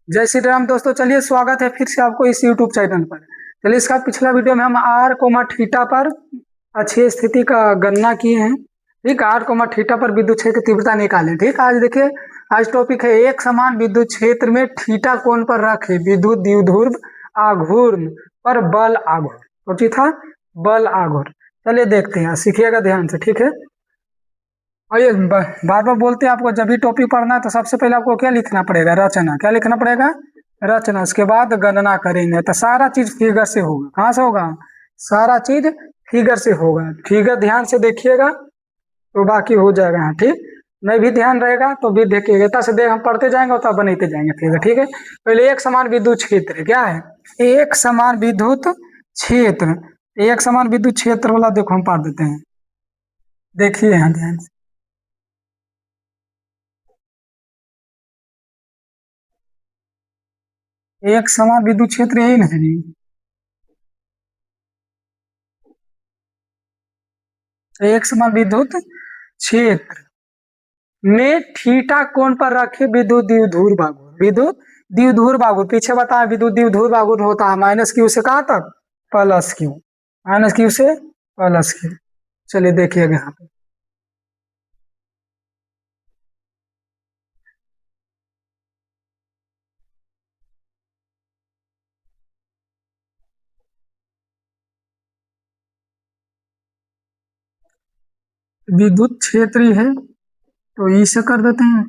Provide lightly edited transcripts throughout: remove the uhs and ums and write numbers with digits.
जय श्री राम दोस्तों, चलिए स्वागत है फिर से आपको इस YouTube चैनल पर। चलिए, इसका पिछला वीडियो में हम आर कोमा थीटा पर अच्छी स्थिति का गणना किए हैं। ठीक, आर कोमा थीटा पर विद्युत क्षेत्र की तीव्रता निकालें। ठीक, आज देखिए, आज टॉपिक है एक समान विद्युत क्षेत्र में थीटा कोण पर रखे विद्युत द्विध्रुव आघूर्ण पर बल आघूर्ण। सोची था बल आघूर्ण। चलिए देखते हैं, सीखिएगा ध्यान से। ठीक है, और ये बार बार बोलते हैं आपको, जब भी टॉपिक पढ़ना है तो सबसे पहले आपको क्या लिखना पड़ेगा? रचना। क्या लिखना पड़ेगा? रचना। उसके बाद गणना करेंगे तो सारा चीज फिगर से होगा। कहाँ से होगा? सारा चीज फिगर से होगा। फिगर ध्यान से देखिएगा तो बाकी हो जाएगा। हाँ ठीक, नहीं भी ध्यान रहेगा तो भी देखिएगा। तब से हम पढ़ते जाएंगे और तब बनाते जाएंगे फिगर। ठीक है, पहले एक समान विद्युत क्षेत्र क्या है? एक समान विद्युत क्षेत्र। एक समान विद्युत क्षेत्र वाला देखो हम पढ़ देते हैं। देखिए यहाँ ध्यान से, एक समान विद्युत क्षेत्र यही नहीं जी। एक समान विद्युत क्षेत्र में थीटा कोण पर रखे विद्युत द्विध्रुव आघूर्ण। विद्युत द्विध्रुव आघूर्ण पीछे बताया, विद्युत द्विध्रुव आघूर्ण होता है माइनस क्यू से कहाँ तक? Plus Q. माइनस क्यू से प्लस क्यू। चलिए देखिएगा यहाँ पे, विद्युत क्षेत्र ही है तो ई से कर देते हैं।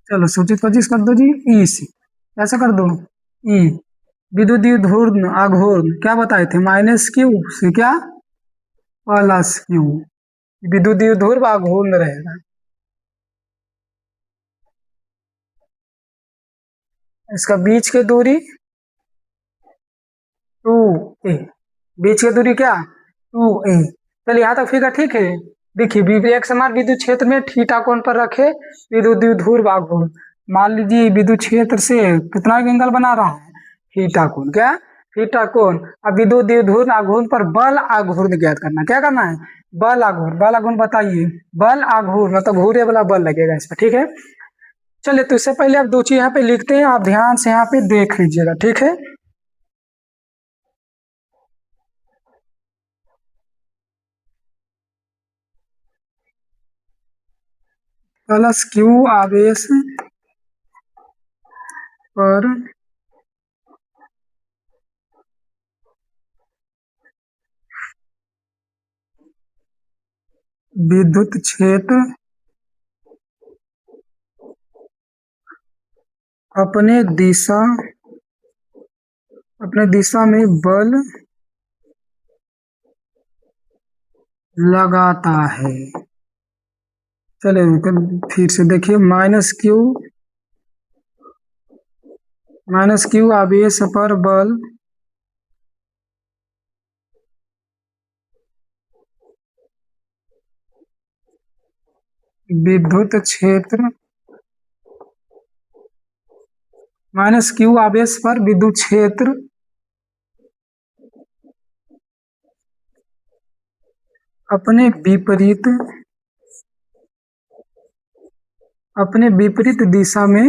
चलो सूचित 25 कर दो जी, ई से। कैसे कर दो? ई विद्युत द्विध्रुव आघूर्ण क्या बताए थे? माइनस क्यू से क्या? Plus Q. विद्युत द्विध्रुव आघूर्ण रहेगा। इसका बीच की दूरी 2a। बीच की दूरी क्या? 2a। चलिए यहाँ तक फिगर ठीक है। देखिए, एक समान विद्युत क्षेत्र में थीटा कोण पर रखे विद्युत द्विध्रुव आघूर्ण। मान लीजिए विद्युत क्षेत्र से कितना एंगल बना रहा है? थीटा कोण। क्या? थीटा कोण। अब विद्युत द्विध्रुव आघूर्ण पर बल आघूर्ण ज्ञात करना। क्या करना है? बल आघूर्ण। बल आघूर्ण बताइए। बल आघूर्ण मतलब घूरे वाला बल लगेगा इस पर। ठीक है, चलिए तो इससे पहले आप दो चीज यहाँ पे लिखते हैं, आप ध्यान से यहाँ पे देख लीजिएगा। ठीक है, प्लस क्यू आवेश पर विद्युत क्षेत्र अपने दिशा में बल लगाता है। चलिए फिर से देखिए, माइनस क्यू आवेश पर बल विद्युत क्षेत्र माइनस क्यू आवेश पर विद्युत क्षेत्र अपने विपरीत दिशा में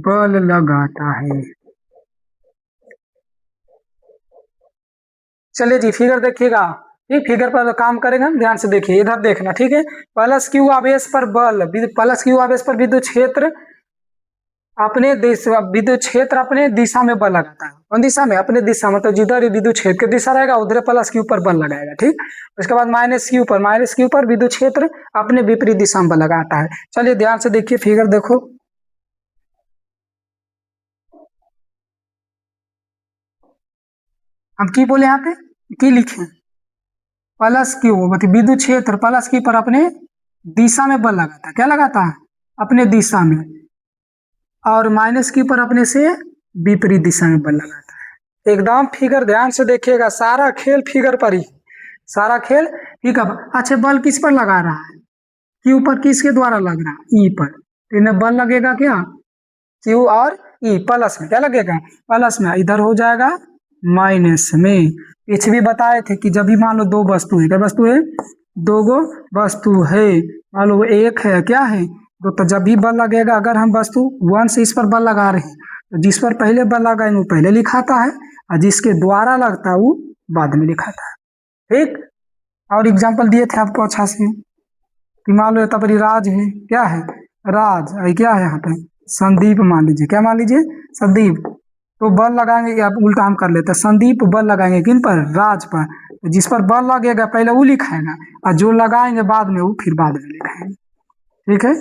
बल लगाता है। चलिए जी, फिगर देखिएगा। ये फिगर पर काम करेंगे हम, ध्यान से देखिए, इधर देखना। ठीक है, प्लस क्यू आवेश पर बल, प्लस क्यू आवेश पर विद्युत क्षेत्र विद्युत क्षेत्र अपने दिशा में बल लगाता है। कौन दिशा में? अपने दिशा, मतलब जिधर विद्युत क्षेत्र की दिशा रहेगा उधर प्लस क्यू पर बल लगाएगा। ठीक, उसके बाद माइनस क्यू पर विद्युत क्षेत्र अपने विपरीत दिशा में बल लगाता है। चलिए ध्यान से देखिए, फिगर देखो। हम की बोले यहाँ पे, की लिखे? प्लस क्यू मतलब विद्युत क्षेत्र प्लस क्यू पर अपने दिशा में बल लगाता है। क्या लगाता है? अपने दिशा में। और माइनस क्यू पर अपने से विपरीत दिशा में बल लगाता है। एकदम फिगर ध्यान से देखिएगा, सारा खेल फिगर पर ही, सारा खेल। ठीक है, अच्छा बल किस पर लगा रहा है? क्यू पर। किसके द्वारा लग रहा है? ई पर। तो इन्हें बल लगेगा क्या? क्यू और ई प्लस में क्या लगेगा? प्लस में। इधर हो जाएगा माइनस में। पीछे भी बताए थे कि जब भी मान लो दो वस्तु है, क्या वस्तु है, दो गो वस्तु है, मान लो एक है क्या है तो जब भी बल लगेगा, अगर हम वस्तु वन से इस पर बल लगा रहे हैं तो जिस पर पहले बल लगाएंगे वो पहले लिखाता है और जिसके द्वारा लगता है वो बाद में लिखाता है। ठीक, और एग्जाम्पल दिए थे आपको अच्छा से कि मान लो यहाँ पर राज है, क्या है राज, क्या है यहाँ पे संदीप मान लीजिए, क्या मान लीजिए संदीप, तो बल लगाएंगे, या उल्टा हम कर लेते हैं, संदीप बल लगाएंगे किन पर, राज पर, तो जिस पर बल लगेगा पहले वो लिखाएगा और जो लगाएंगे बाद में वो फिर बाद में लिखाएंगे। ठीक है,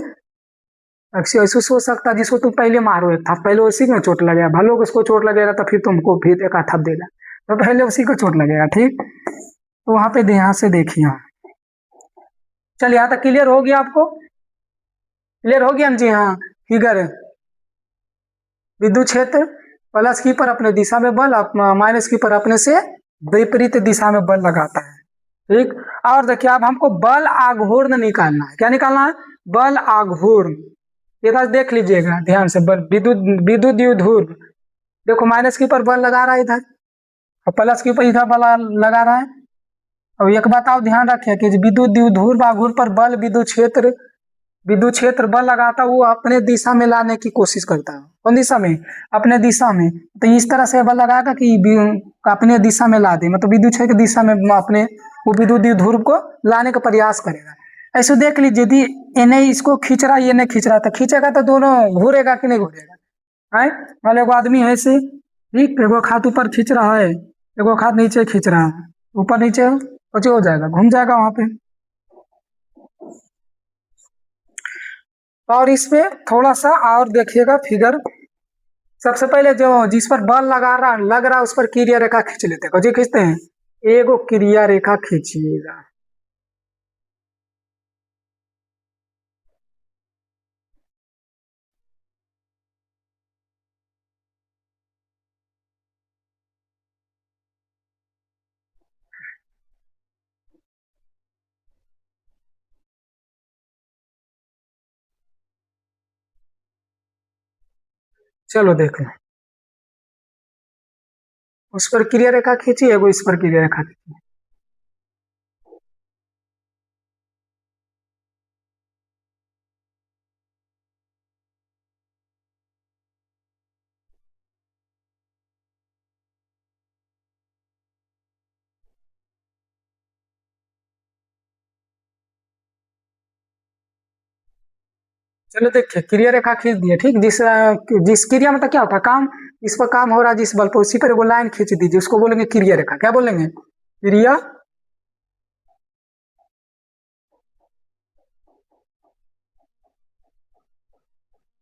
ऐसे सोच सकता है जिसको तुम पहले मारो एक था, पहले उसी में चोट लगेगा, भलो उसको चोट लगेगा तो फिर तुमको फिर एक थप देगा, तो पहले उसी को चोट लगेगा। ठीक, तो वहां पे ध्यान से देखिए। चलिए यहाँ तक क्लियर हो गया आपको, क्लियर हो गया जी। हाँ, फिगर विद्युत क्षेत्र प्लस की पर अपने दिशा में बल, माइनस की पर अपने से विपरीत दिशा में बल लगाता है। ठीक, और देखिए अब हमको बल आघूर्ण निकालना है, क्या निकालना है, बल आघूर्ण। ये बात देख लीजिएगा ध्यान से, बल विद्युत विद्युत द्विध्रुव, देखो माइनस की पर बल लगा रहा है इधर और प्लस की पर इधर बल लगा रहा है। अब एक बात आप ध्यान रखिए कि विद्युत द्विध्रुव आघूर्ण पर बल विद्युत क्षेत्र बल लगाता वो अपने दिशा में लाने की कोशिश करता है, कौन दिशा में, अपने दिशा में, तो इस तरह से बल लगाएगा कि अपने दिशा में ला दे, मतलब विद्युत क्षेत्र की दिशा में अपने वो विद्युत द्विध्रुव को लाने का प्रयास करेगा। ऐसे देख लीजिए यदि इन्हें इसको खींच रहा है, ये नहीं खींच रहा, तो खींचेगा तो दोनों घूरेगा कि नहीं घूरेगा है। मान लो एगो आदमी है ऐसे, ठीक, एगो हाथ ऊपर खींच रहा है, एगो हाथ नीचे खींच रहा है, ऊपर नीचे कुछ हो जाएगा, घूम जाएगा वहां पे। और इसमें थोड़ा सा और देखिएगा फिगर, सबसे पहले जो जिस पर बल लग रहा है उस पर क्रिया रेखा खींच लेते हैं, जी खींचते हैं, एगो क्रिया रेखा खींचिएगा। चलो देख लो, उस पर क्रिया रेखा खींची, एगो इस पर क्रिया रेखा खींची। चलो देखिए क्रिया रेखा खींच दिए, ठीक, जिस क्रिया मतलब क्या होता है काम, इस पर काम हो रहा है जिस बल पर, उसी पर एगो लाइन खींच दीजिए, उसको बोलेंगे क्रिया रेखा, क्या बोलेंगे, क्रिया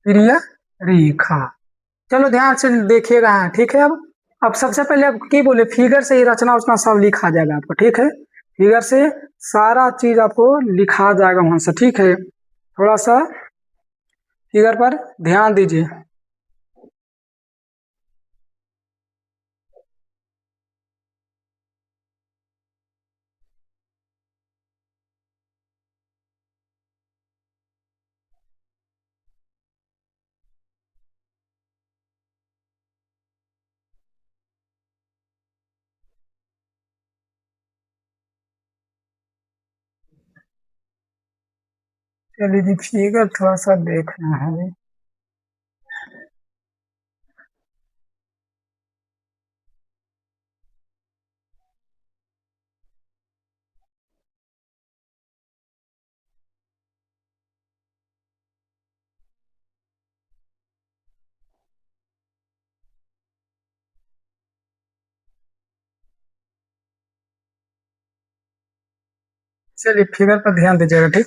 क्रिया रेखा। चलो ध्यान से देखिएगा, हाँ ठीक है। अब सबसे पहले अब क्या बोले, फिगर से ही रचना उचना सब लिखा जाएगा आपको, ठीक है, फिगर से सारा चीज आपको लिखा जाएगा वहां से, ठीक है। थोड़ा सा फिगर पर ध्यान दीजिए। चलिए जी फिगर थोड़ा सा देखना है। चलिए फिगर पर ध्यान दीजिएगा, ठीक,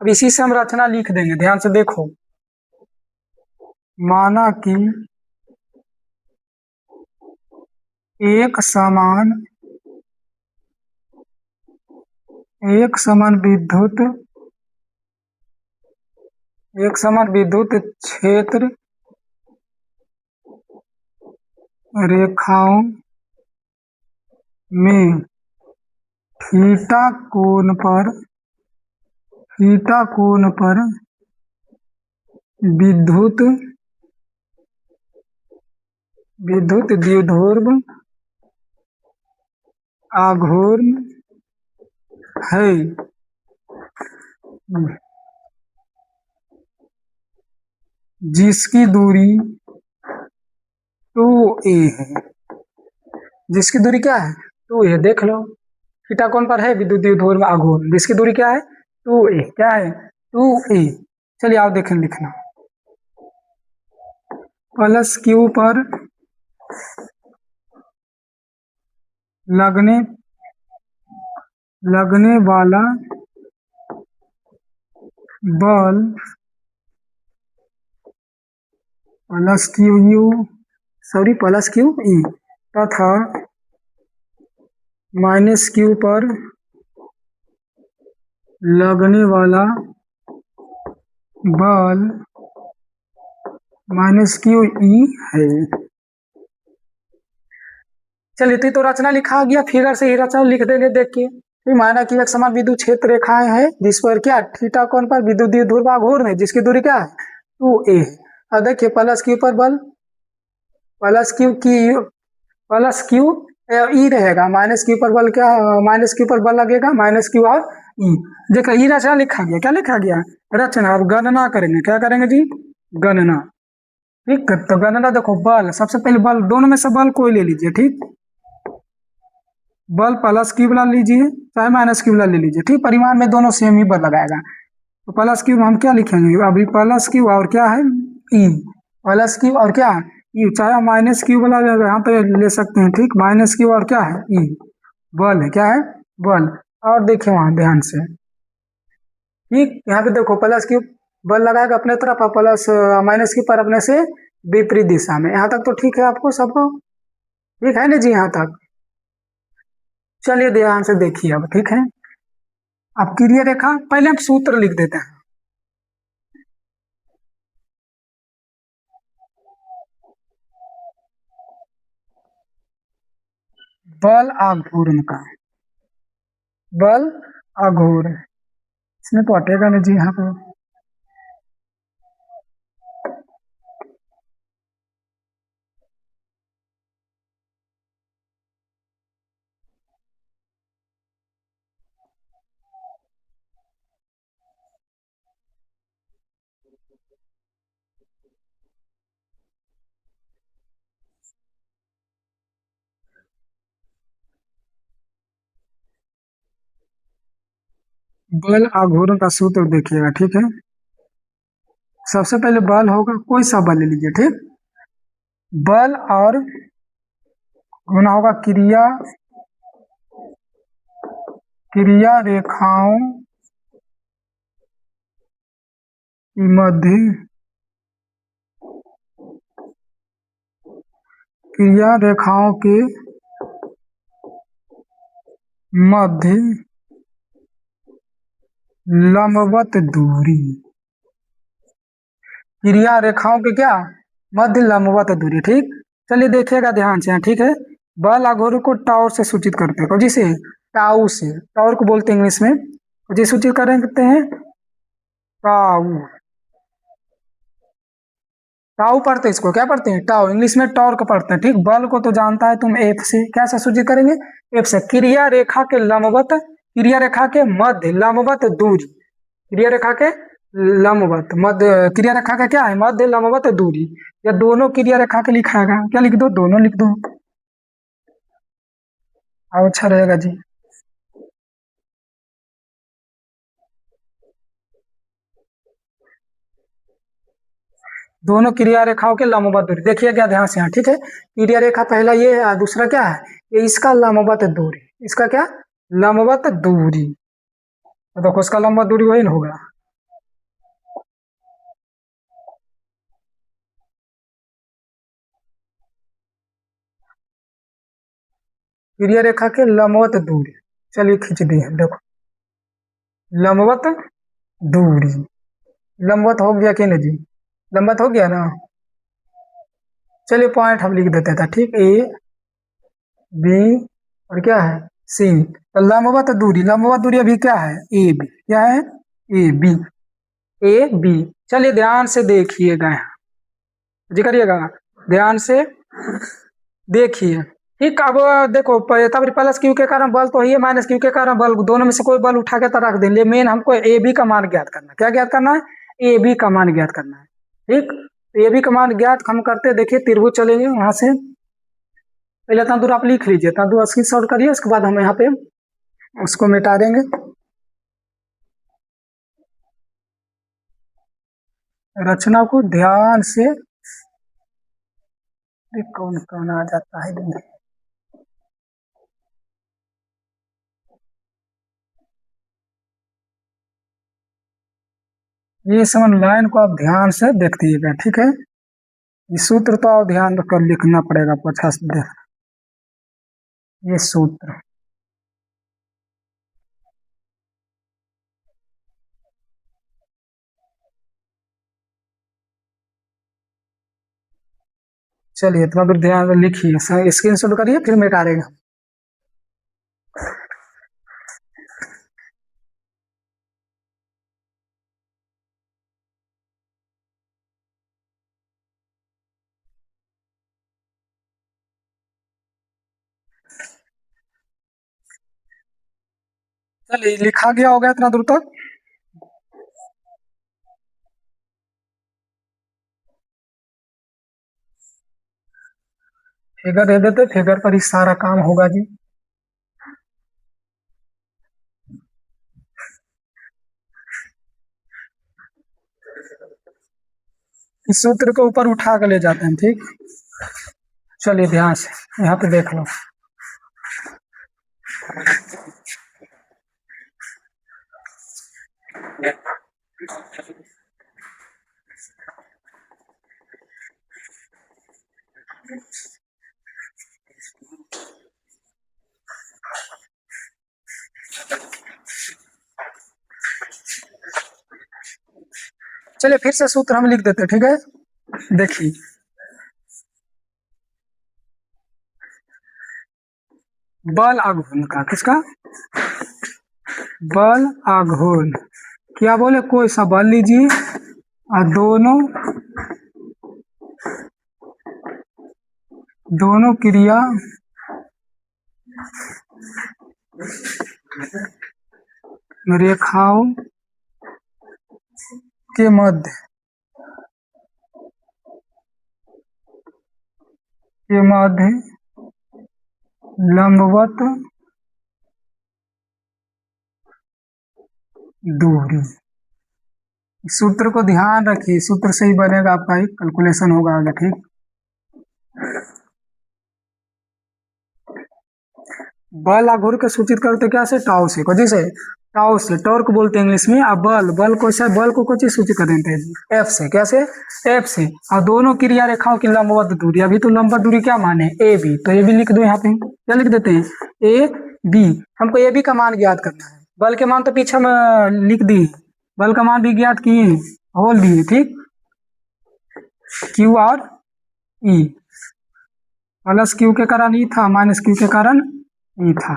अब इसी से हम रचना लिख देंगे, ध्यान से देखो। माना कि एक समान एक समान विद्युत क्षेत्र रेखाओं में थीटा कोण पर विद्युत द्विध्रुव आघूर्ण है जिसकी दूरी 2a है। जिसकी दूरी क्या है 2a, देख लो थीटा कोण पर है विद्युतीय ध्रुव में आघूर्ण, जिसकी दूरी क्या है 2a, क्या है 2a। चलिए आप देखें लिखना, प्लस क्यू पर लगने वाला बल प्लस क्यू ई तथा माइनस क्यू पर लगने वाला बल माइनस क्यू ई है। चलिए तो रचना लिखा गया, फिगर से ही रचना लिख देंगे देख के। तो माना कि एक समान विद्युत क्षेत्र रेखाएं हैं जिस पर क्या थीटा कोण पर विद्युतीय ध्रुव आघूर्ण है जिसकी दूरी क्या है 2a है। अब देखिए प्लस क्यू पर बल प्लस क्यू ई रहेगा, माइनस क्यू पर बल क्या माइनस क्यू पर बल लगेगा माइनस क्यू और ई। देखो ई रचना लिखा गया, क्या लिखा गया रचना। अब गणना करेंगे, क्या करेंगे जी गणना। ठीक, तो गणना देखो बल, सबसे पहले बल दोनों में से बल कोई ले लीजिए। ठीक, बल प्लस क्यू वाला लीजिए चाहे माइनस क्यू वाला ले लीजिए। ठीक, परिमाण में दोनों सेम ही बल लगाएगा। तो प्लस क्यू हम क्या लिखेंगे अभी, प्लस क्यू और क्या है ई, प्लस क्यू और क्या ई, चाहे माइनस क्यू वाला यहाँ पे ले सकते हैं। ठीक, माइनस क्यू और क्या है ई, बल है, क्या है बल। और देखिए वहां ध्यान से, ठीक यहाँ पे देखो प्लस क्यू बल लगाएगा अपने तरफ और प्लस माइनस क्यू पर अपने से विपरीत दिशा में। यहाँ तक तो ठीक है आपको सबको, ठीक है ना जी यहाँ तक। चलिए ध्यान से देखिए अब, ठीक है। अब क्रिया रेखा पहले हम सूत्र लिख देते हैं। बल आघूर्ण का, बल आघूर्ण, इसमें तो हटेगा नहीं जी यहाँ पे। बल आघूर्ण का सूत्र देखिएगा, ठीक है। सबसे पहले बल होगा, कोई सा बल ले लीजिए। ठीक, बल और गुना होगा क्रिया रेखाओं की मध्य, क्रिया रेखाओं के मध्य लंबवत दूरी, क्रिया रेखाओं के क्या मध्य लंबवत दूरी। ठीक, चलिए देखिएगा ध्यान से, ठीक है। बल आघूर्ण को टाउ से सूचित करते हैं, जिसे टाउ से, टाउ को बोलते हैं इंग्लिश में, जी सूचित करते हैं टाउ। टाउ पढ़ते हैं, इसको क्या पढ़ते हैं टाउ, इंग्लिश में टॉर्क पढ़ते हैं। ठीक, बल को तो जानता है तुम एफ से, क्या से सूचित करेंगे एफ से। क्रिया रेखा के लंबवत, क्रिया रेखा के मध्य लंबवत दूरी, क्रिया रेखा के लंबवत मध्य, क्रिया रेखा का क्या है मध्य लंबवत दूरी। या दोनों क्रिया रेखा के लिखाएगा, क्या लिख दो दोनों लिख दो, अच्छा रहेगा जी। दोनों क्रिया रेखाओं के लंबवत दूरी देखिए क्या ध्यान से यहाँ, ठीक है। क्रिया रेखा पहला ये है, दूसरा क्या है ये इसका लंबवत दूरी, इसका क्या लंबवत दूरी। तो देखो इसका लंबवत दूरी वही ना होगा, क्रिया रेखा के लंबवत दूरी। चलिए खींच दी है, देखो लंबवत दूरी, लंबवत हो गया कि नहीं जी, लंबवत हो गया ना। चलिए पॉइंट हम लिख देते थे, ठीक, ए बी और क्या है सी। तो लंबवत दूरी अभी क्या है ए बी, क्या है ए बी, ए बी। चलिए ध्यान से देखिएगा यहाँ जी, करिएगा ध्यान से देखिए। ठीक। अब देखो तब प्लस क्यू के कारण बल तो है, माइनस क्यू के कारण बल, दोनों में से कोई बल उठा के तो रख देंगे। मेन हमको ए बी का मान ज्ञात करना है। क्या ज्ञात करना है? ए बी का मान ज्ञात करना है। ठीक, तो ए बी का मान ज्ञात हम करते, देखिए त्रिभुज चलेंगे वहां से। पहले इतना दूर आप लिख लीजिए, इतना दूर स्क्रीन शॉट करिए, उसके बाद हम यहाँ पे उसको मिटा देंगे। रचना को ध्यान से, कौन कौन आ जाता है दिन। ये समझ लाइन को आप ध्यान से देखिएगा, ठीक है। ये सूत्र तो आप ध्यान रखकर लिखना पड़ेगा आपको अच्छा से देख। ये सूत्र चलिए तो अगर ध्यान से लिखिए, स्क्रीन शॉट करिए, फिर मिटा देगा। चलिए लिखा गया होगा इतना दूर तक। फिगर दे देते, फिगर पर ही सारा काम होगा जी। इस सूत्र को ऊपर उठा कर ले जाते हैं, ठीक। चलिए ध्यान से यहाँ पे देख लो। चलिए फिर से सूत्र हम लिख देते, ठीक है। देखिए बल आघूर्ण का, किसका? बल आघूर्ण। क्या बोले? कोई सा बल लीजिए और दोनों क्रिया रेखाओं के मध्य लंबवत दूरी। सूत्र को ध्यान रखिए, सूत्र से ही बनेगा आपका एक कैलकुलेशन होगा आगे, ठीक। बल आघूर्ण को सूचित करते क्या से? टाउ से, कौन से? टाउ से, टॉर्क बोलते हैं इंग्लिश में। अब बल को से, बल को कुछ सूचित कर देते हैं एफ से। कैसे? एफ से। और दोनों क्रिया रेखाओं की लंबवत दूरी, अभी तो लंबवत दूरी क्या माने? ए बी, तो ए बी लिख दो यहाँ पे। क्या लिख देते हैं? A B. हमको ए बी का मान ज्ञात करना है। बल के मान तो पीछे में लिख दी, बल का मान भी ज्ञात किए, होल दिए, ठीक। क्यू और ई, प्लस क्यू के कारण ई था, माइनस क्यू के कारण ई था।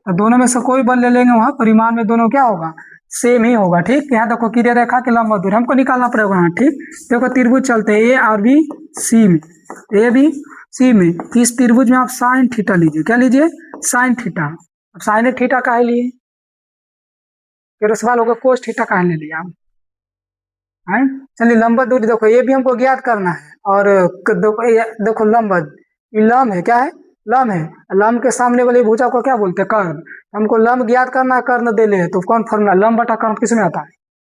तो दोनों में से कोई बल ले लेंगे, वहां परिमाण में दोनों क्या होगा? सेम ही होगा, ठीक। यहाँ देखो क्रिया रेखा के लंबवत दूरी हमको निकालना पड़ेगा यहाँ, ठीक। देखो त्रिभुज चलते हैं ए और बी सी में, ए बी सी में। तो इस त्रिभुज में आप साइन थीटा लीजिए। क्या लीजिए? Sine theta. अब साइन थीटा काहे लिए? फिर सवाल होगा कोस थीटा काहे ले लिया आप? चलिए लंबवत दूरी देखो, ये भी हमको ज्ञात करना है। और देखो लंबवत, लंब है, क्या है? लंब है। लंब के सामने वाली भुजा को क्या बोलते हैं? कर्ण। हमको लंब ज्ञात करना है, कर्ण दे ले, तो कौन फॉर्मूला? लंब बटा कर्ण किस में आता है?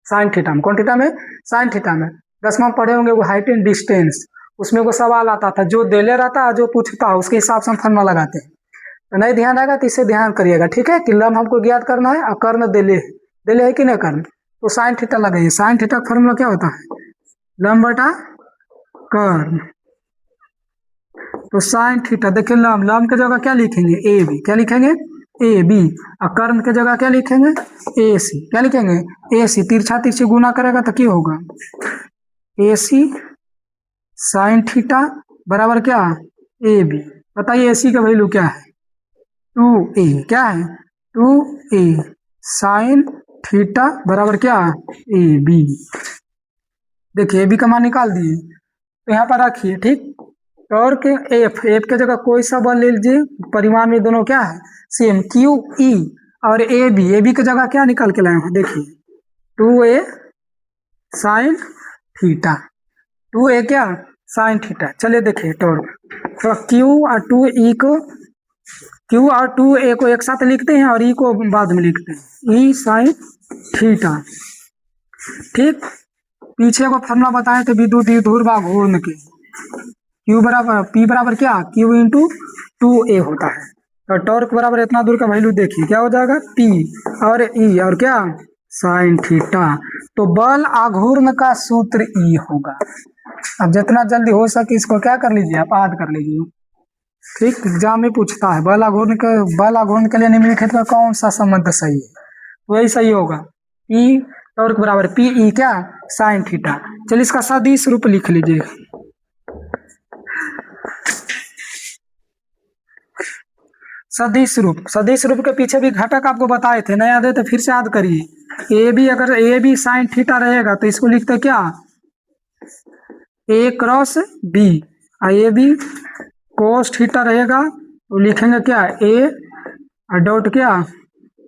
साइन थीटा में। कौन थीटा में? साइन थीटा में। 10वां पढ़े होंगे वो हाइट एंड डिस्टेंस, उसमें वो सवाल आता था, जो दे ले रहता है, जो पूछता है उसके हिसाब से हम फॉर्मूला लगाते हैं। तो नहीं ध्यान आएगा तो इसे ध्यान करिएगा, ठीक है। कि लंब हमको ज्ञात करना है और कर्ण दे ले है कि नहीं कर्ण, तो साइन थीटा लगाइए। साइन थीटा का फॉर्मूला क्या होता है? लंब बटा कर्ण। तो साइन थीटा, देखिए लंब के जगह क्या लिखेंगे? A B. क्या लिखेंगे? A B. और कर्ण के जगह क्या लिखेंगे? ए सी। क्या लिखेंगे? ए सी। तिरछा तिरछी गुना करेगा तो क्या होगा? ए सी साइन थीटा बराबर क्या? A B. बताइए ए सी का वैल्यू क्या है? 2a। क्या है? 2a साइन थीटा बराबर क्या? A B. देखिए ए बी का मान निकाल दिए, तो यहाँ पर रखिए, ठीक। टॉर्क एफ, एफ के जगह कोई सा बल ले लीजिए, परिमाण में दोनों क्या है सेम, क्यू ई। और ए बी की जगह क्या निकाल के लाए हैं देखिए, 2a साइन थीटा, 2a क्या साइन थीटा। चलिए देखिए टॉर्क, तो क्यू और 2e को, क्यू और 2a को एक साथ लिखते हैं और ई को बाद में लिखते हैं, ई साइन थीटा। ठीक, पीछे को फॉर्मूला बताए थे विद्युत द्विध्रुव घूर्ण के, Q बराबर P बराबर क्या, Q इंटू 2a होता है। और टॉर्क बराबर इतना दूर का वैल्यू देखिए क्या हो जाएगा, P और E और क्या साइन थीटा। तो बल आघूर्ण का सूत्र E होगा। अब जितना जल्दी हो सके इसको क्या कर लीजिए, आप याद कर लीजिए। ठीक, एग्जाम में पूछता है बल आघूर्ण के लिए निम्नलिखित में कौन सा संबंध सही है, वही सही होगा। P टॉर्क बराबर P E क्या साइन थीटा। चलिए इसका सदिश रूप लिख लीजिए। सदिश रूप के पीछे भी घटक आपको बताए थे, नहीं याद है तो फिर से याद करिए। ए बी, अगर ए बी साइन थीटा रहेगा तो इसको लिखते क्या, ए क्रॉस बी। और ए बी कोस थीटा रहेगा तो लिखेंगे क्या, ए डॉट क्या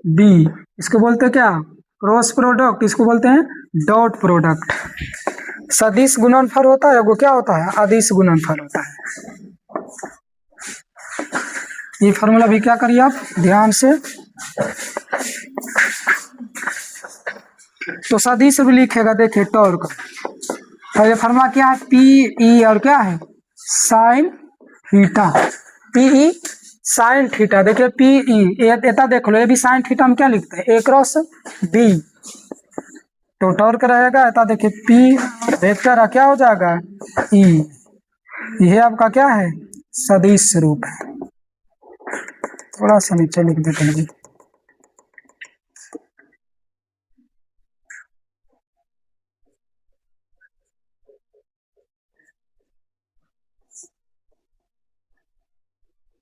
बी। इसको बोलते हैं क्या क्रॉस प्रोडक्ट, इसको बोलते हैं डॉट प्रोडक्ट। सदिश गुणनफल होता है वो क्या होता है, अदिश गुणनफल होता है। ये फॉर्मूला भी क्या करिए आप ध्यान से। तो सदिश भी लिखेगा, देखिए टॉर्क पहले फॉर्मूला क्या है, पी ई और क्या है sine theta, P E sine theta. देखिए पी ई एटा देख लो, ये भी साइन थीटा हम क्या लिखते हैं, ए क्रॉस बी। तो टॉर्क रहेगा एटा, देखिए पी वेक्टर क्या हो जाएगा ई। यह आपका क्या है सदिश रूप है। थोड़ा सा नीचे लिख देते हैं।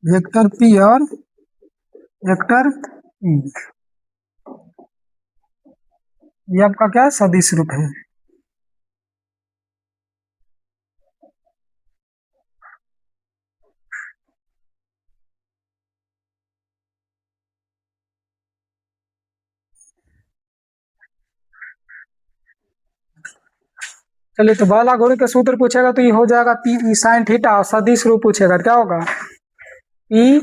वेक्टर पी और वेक्टर ई, ये आपका क्या सदिश रूप है। चलिए तो बल आघूर्ण के सूत्र पूछेगा तो ये हो जाएगा पी ई साइन थीटा, और सदिश रूप पूछेगा क्या होगा, ई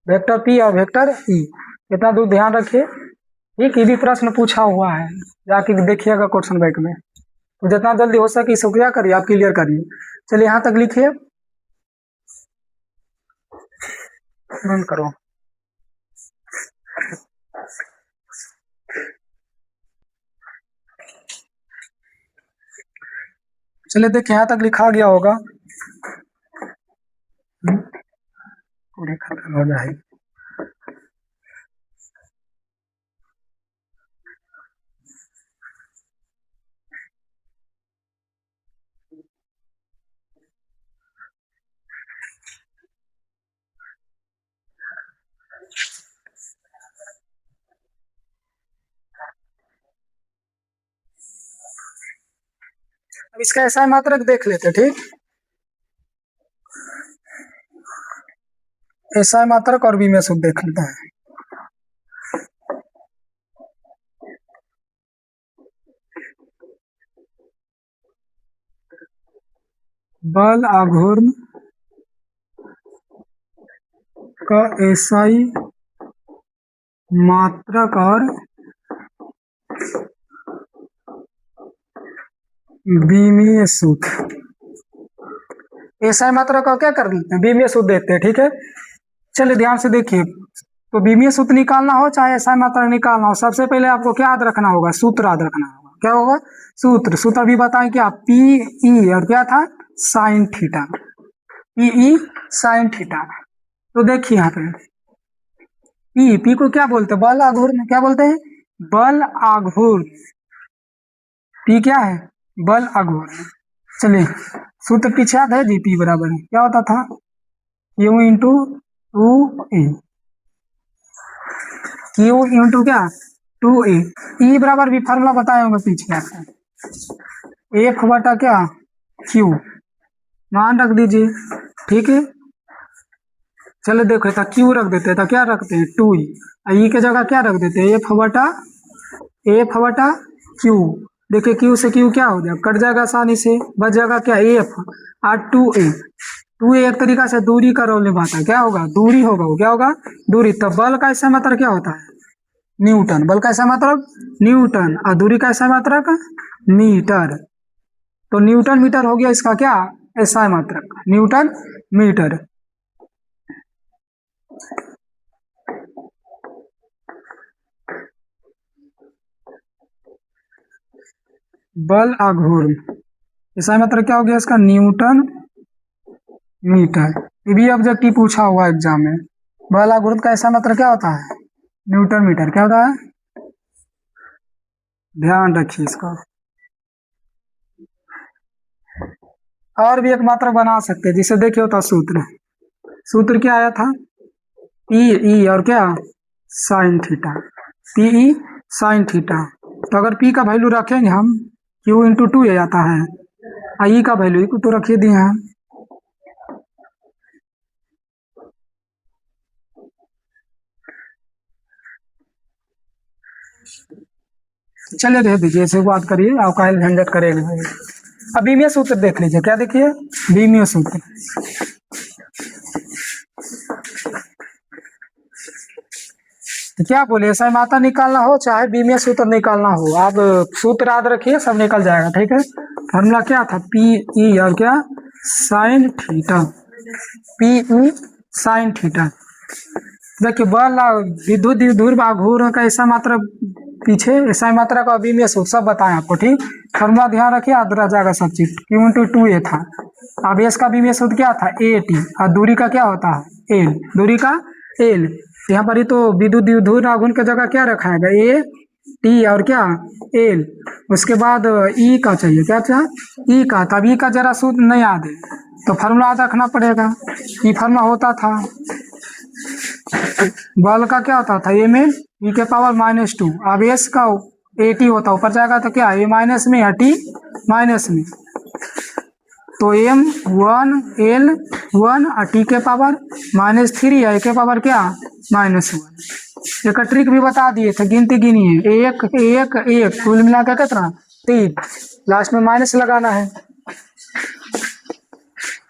वेक्टर पी और वेक्टर ई। इतना दूर ध्यान रखिए। ठीक, ये भी प्रश्न पूछा हुआ है, जाके देखिएगा क्वेश्चन बैंक में। तो जितना जल्दी हो सके इसको क्या करिए आप क्लियर करिए। चलिए यहाँ तक लिखिए, बंद करो। चलिए देखिए यहाँ तक लिखा गया होगा, पूरी खत्म हो जाएगी। अब इसका ऐसा मात्रक देख लेते, ठीक ऐसा मात्रक और भी में सब देख लेता है। बल आघूर्ण का एसआई मात्रक और बीमीय सूत्र, एसआई मात्रक का क्या कर देते हैं बीमीय सूत्र देते हैं। ठीक है, चलिए ध्यान से देखिए। तो बीमीय सूत्र निकालना हो चाहे एसआई मात्रक निकालना हो, सबसे पहले आपको क्या याद रखना होगा, सूत्र याद रखना होगा। क्या होगा सूत्र भी बताएं क्या, पी ई और क्या था sine theta, P E sine theta. तो देखिए यहाँ पे पी को क्या बोलते हैं, बल आघूर्ण, क्या बोलते हैं बल आघूर्ण। पी क्या है बल आघूर्ण। चलिए सूत्र पीछे याद है जी, पी बराबर क्या होता था, Q into 2a, Q into क्या 2a। ई बराबर भी फार्मूला बताए होंगे पीछे आपको, एफ बटा क्या क्यू, मान रख दीजिए। ठीक है। चलो देखो था क्यू रख देते हैं तो क्या रखते हैं 2e, ई के जगह क्या रख देते हैं एफ बटा क्यू। देखिए क्यू से क्यू क्या हो जाएगा, कट जाएगा आसानी से, बच जाएगा क्या एफ और 2a एक तरीका से दूरी का रोल निभाता है, क्या होगा दूरी होगा, वो क्या होगा दूरी। तो बल का ऐसा मात्रक क्या होता है न्यूटन, बल का ऐसा मात्रक न्यूटन और दूरी का ऐसा मात्रक मीटर। तो न्यूटन मीटर हो गया इसका क्या ऐसा मात्रक न्यूटन मीटर। बल आघूर्ण ऐसा मात्रक क्या हो गया इसका न्यूटन मीटर। ये भी ऑब्जेक्टिव पूछा हुआ एग्जाम में, बल आघूर्ण का ऐसा मात्रक क्या होता है न्यूटन मीटर, क्या होता है ध्यान रखिए इसका। और भी एक मात्रक बना सकते हैं जिसे देखिए होता सूत्र क्या आया था पी और क्या sine theta, P sine theta. तो अगर पी का वैल्यू रखेंगे हम क्यू इंटू 2 आ जाता है, आई का वैल्यू तो रखिए दिए हैं। चलिए दे दीजिए, इसे बात करिए, आपका झंझट करेंगे। अब बीमीय सूत्र देख लीजिए, क्या देखिए बीमीय सूत्र। तो क्या बोले ऐसा मात्रा निकालना हो चाहे बीमीय सूत्र निकालना हो, आप सूत्र याद रखिए सब निकल जाएगा, ठीक है। फॉर्मूला क्या था पी ई और क्या sine theta, P E sine theta. देखिए बल विद्युत द्विध्रुव आघूर्ण का ऐसा मात्रा पीछे ऐसा मात्रा का बीमीय सूत्र सब बताएं आपको, ठीक। फॉर्मूला ध्यान रखिए याद रह जाएगा सब चीज। क्यू इंटू 2a था, अब इसका बीमीय सूत्र क्या था ए टी और दूरी का क्या होता है एल, दूरी का एल। यहाँ पर ही तो विद्युत द्विध्रुव आघूर्ण की जगह क्या रखाएगा ए टी और क्या एल। उसके बाद ई का चाहिए, क्या चाहिए ई का, तब ई का जरा सूत्र नहीं याद है तो फॉर्मूला याद रखना पड़ेगा। ई फॉर्मूला होता था बल का क्या होता था एम एल ई के पावर -2, अब एस का ए टी होता ऊपर जाएगा तो क्या ए माइनस में या टी माइनस में, तो एम 1 एल 1 और टी के पावर -3 है, के पावर क्या -1। एक ट्रिक भी बता दिए थे, गिनती गिनिए 1 1 1 कुल मिला के कितना 3, लास्ट में माइनस लगाना है।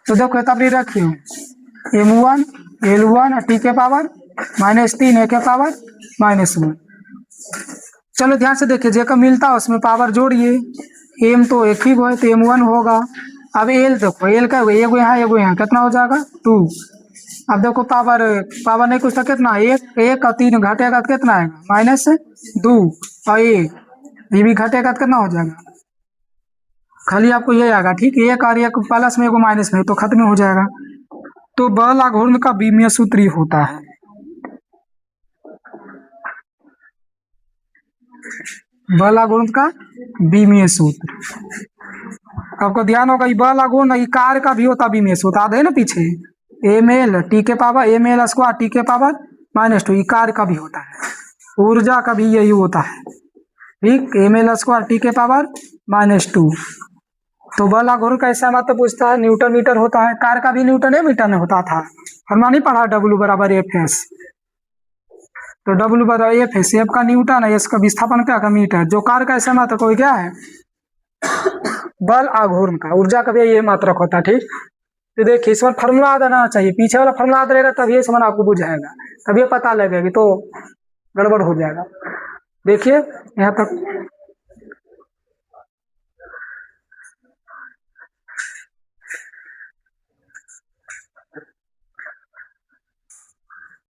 तो देखो तब रखियो m1 l1 टी के पावर -3 ए के पावर -1। चलो ध्यान से देखिए जेका मिलता है उसमें पावर जोड़िए, एम तो एक ही है तो m1 होगा। अब एल देखो एल का एगो यहाँ कितना हो जाएगा 2। अब देखो पावर नहीं कुछ था कितना एक और 3 घटेगा तो कितना आएगा -2 और ये भी घटेगा तो कितना हो जाएगा खाली आपको ये आएगा, ठीक। एक और एक प्लस में एगो माइनस में तो खत्म हो जाएगा। तो बल आघूर्ण का बीमीय सूत्र ही होता है, बल आघूर्ण का बीमीय सूत्र। आपको ध्यान होगा ये बल आघूर्ण ये कार का भी होता बीमीय सूत्र, आधे ना पीछे एम एल टी के power M L square T के पावर -2, ये कार का भी होता है। ऊर्जा का भी यही होता है, ठीक, एम एल स्क्वायर टी के पावर -2। तो बल आघूर्ण का ऐसा मात्र पूछता है न्यूटन मीटर होता है, कार का भी न्यूटन मीटर में होता था। हमने नहीं पढ़ा W बराबर एफ एस, तो W बराबर एफ एस, एफ का न्यूटन है, इसका विस्थापन क्या का मीटर। जो कार का ऐसा मात्रक कोई क्या है बल आघूर्ण का, ऊर्जा का भी ये मात्रक होता है, ठीक। तो देखिए इस बार फॉर्मूला याद आना चाहिए, पीछे वाला फॉर्मूला याद रहेगा तभी ये समझ आपको बुझाएगा, तभी पता लगेगा तो गड़बड़ हो जाएगा। देखिए यहाँ तक